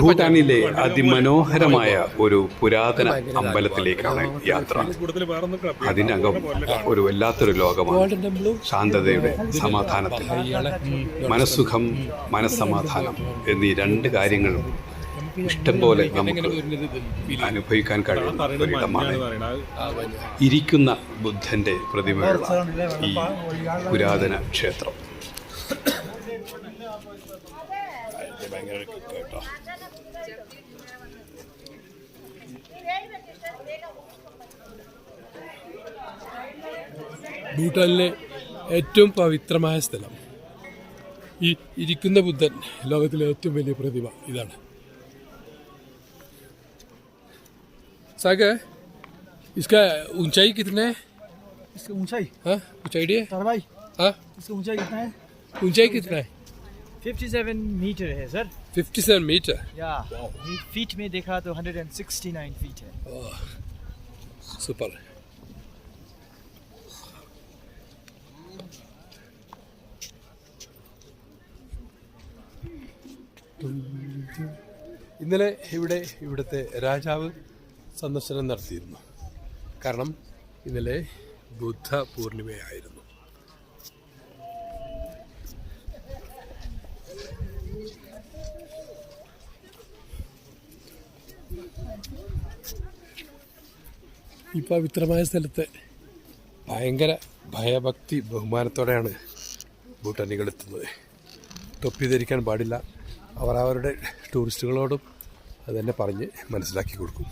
ഭൂട്ടാനിലെ അതിമനോഹരമായ ഒരു പുരാതന അമ്പലത്തിലേക്കാണ് യാത്ര. അതിനകം ഒരു വല്ലാത്തൊരു ലോകമാണ്. ശാന്തതയുടെ, സമാധാനത്തിന്റെ, മനസ്സുഖം, മനസ്സമാധാനം എന്നീ രണ്ട് കാര്യങ്ങളും ഇഷ്ടംപോലെ നമുക്ക് അനുഭവിക്കാൻ കഴിയുന്ന ഒരിടമാണ്. ഇരിക്കുന്ന ബുദ്ധന്റെ പ്രതിമയുള്ള ഈ പുരാതന ക്ഷേത്രം. ഭൂട്ടാനിലെ ഏറ്റവും പവിത്രമായ സ്ഥലം, ഈ ഇരിക്കുന്ന ബുദ്ധൻ, ലോകത്തിലെ ഏറ്റവും വലിയ പ്രതിമ ഇതാണ്. सागर इसका ऊंचाई कितना है? इसका ऊंचाई ऊंचाई है भाई इसका ऊंचाई कितना है? ऊंचाई कितना है? 57 मीटर है सर. 57 मीटर. या फीट में देखा तो 169 फीट है. सुपर. ഇന്നലെ ഇവിടുത്തെ രാജാവ് സന്ദർശനം നടത്തിയിരുന്നു. കാരണം ഇന്നലെ ബുദ്ധ പൂർണിമയായിരുന്നു. ഈ പവിത്രമായ സ്ഥലത്ത് ഭയങ്കര ഭയഭക്തി ബഹുമാനത്തോടെയാണ് ഭൂട്ടാനികൾ എത്തുന്നത്. തൊപ്പി ധരിക്കാൻ പാടില്ല. അവർ അവരുടെ ടൂറിസ്റ്റുകളോടും അത് തന്നെ പറഞ്ഞ് മനസ്സിലാക്കി കൊടുക്കും.